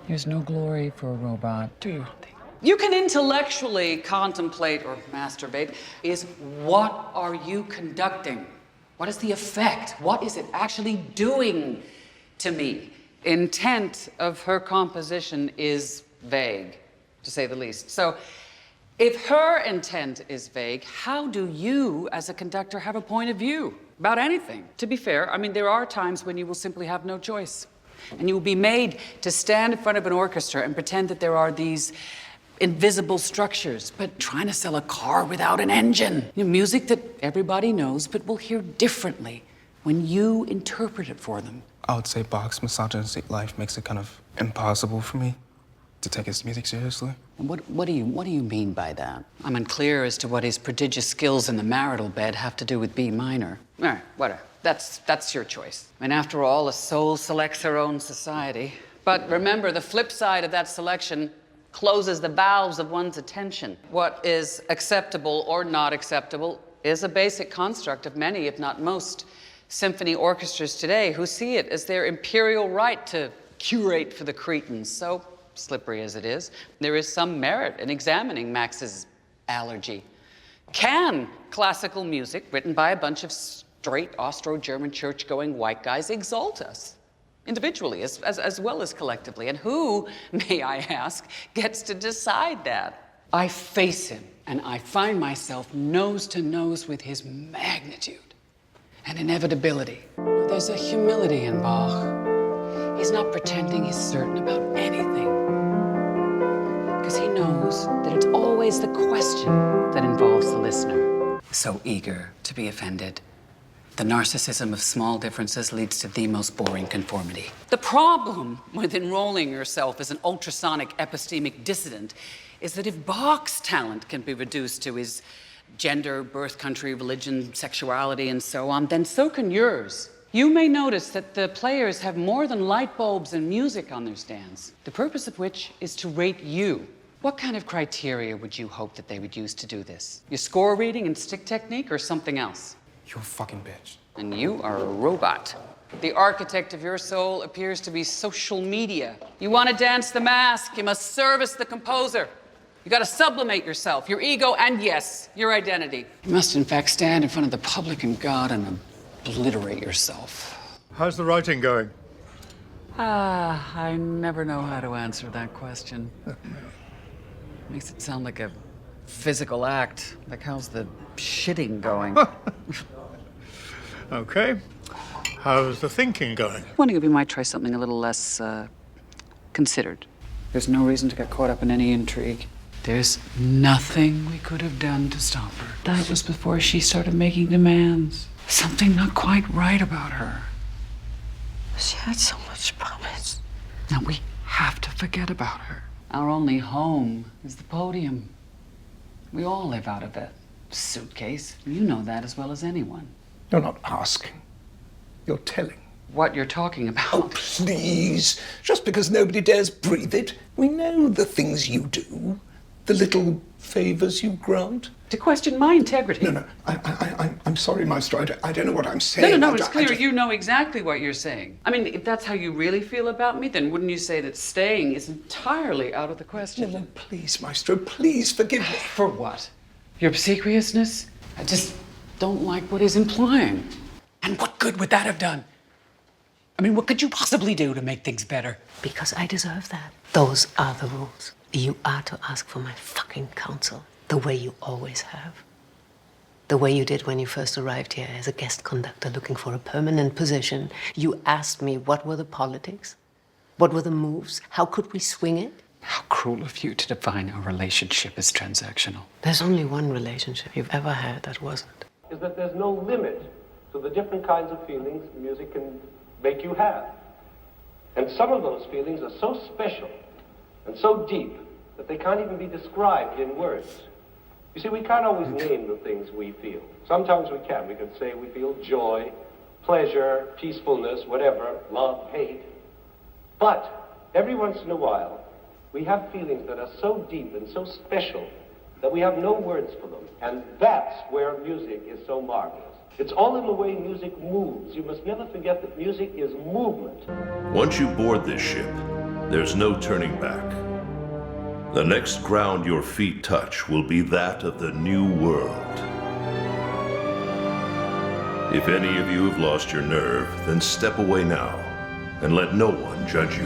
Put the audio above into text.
There's no glory for a robot. Do you? You can intellectually contemplate or masturbate. Is what are you conducting? What is the effect? What is it actually doing to me? Intent of her composition is vague, to say the least. So if her intent is vague, how do you, as a conductor, have a point of view about anything? To be fair, I mean, there are times when you will simply have no choice. And you will be made to stand in front of an orchestra and pretend that there are these invisible structures, but trying to sell a car without an engine. You know, music that everybody knows, but will hear differently when you interpret it for them. I would say Bach's misogynistic life makes it kind of impossible for me to take his music seriously. What do you mean by that? I'm unclear as to what his prodigious skills in the marital bed have to do with B minor. All right, whatever. That's your choice. And after all, a soul selects her own society. But remember, the flip side of that selection closes the valves of one's attention. What is acceptable or not acceptable is a basic construct of many, if not most, symphony orchestras today who see it as their imperial right to curate for the cretins. So slippery as it is, there is some merit in examining Max's allergy. Can classical music, written by a bunch of straight Austro-German church-going white guys, exalt us? Individually as well as collectively. And who, may I ask, gets to decide that? I face him, and I find myself nose to nose with his magnitude and inevitability. There's a humility in Bach. He's not pretending he's certain about anything, because he knows that it's always the question that involves the listener. So eager to be offended. The narcissism of small differences leads to the most boring conformity. The problem with enrolling yourself as an ultrasonic epistemic dissident is that if Bach's talent can be reduced to his gender, birth country, religion, sexuality, and so on, then so can yours. You may notice that the players have more than light bulbs and music on their stands, the purpose of which is to rate you. What kind of criteria would you hope that they would use to do this? Your score reading and stick technique, or something else? You're a fucking bitch. And you are a robot. The architect of your soul appears to be social media. You want to dance the mask, you must service the composer. You got to sublimate yourself, your ego, and yes, your identity. You must, in fact, stand in front of the public and God and obliterate yourself. How's the writing going? I never know how to answer that question. Makes it sound like a physical act. Like, how's the shitting going? Okay. How's the thinking going? I'm wondering if we might try something a little less considered. There's no reason to get caught up in any intrigue. There's nothing we could have done to stop her. That was before she started making demands. Something not quite right about her. She had so much promise. Now we have to forget about her. Our only home is the podium. We all live out of that suitcase. You know that as well as anyone. You're not asking. You're telling. What you're talking about. Oh, please. Just because nobody dares breathe it. We know the things you do. The little favors you grant. To question my integrity. No. I'm sorry, Maestro. I don't know what I'm saying. No, it's clear you know exactly what you're saying. I mean, if that's how you really feel about me, then wouldn't you say that staying is entirely out of the question? No, please, Maestro, please forgive me. For what? Your obsequiousness? I just don't like what he's implying. And what good would that have done? I mean, what could you possibly do to make things better? Because I deserve that. Those are the rules. You are to ask for my fucking counsel, the way you always have. The way you did when you first arrived here as a guest conductor looking for a permanent position. You asked me what were the politics, what were the moves, how could we swing it? How cruel of you to define a relationship as transactional. There's only one relationship you've ever had that wasn't. Is that there's no limit to the different kinds of feelings music can make you have. And some of those feelings are so special and so deep that they can't even be described in words. You see, we can't always name the things we feel. Sometimes we can. We can say we feel joy, pleasure, peacefulness, whatever, love, hate. But every once in a while, we have feelings that are so deep and so special that we have no words for them. And that's where music is so marvelous. It's all in the way music moves. You must never forget that music is movement. Once you board this ship, There's no turning back. The next ground your feet touch will be that of the new world. If any of you have lost your nerve, then step away now and let no one judge you.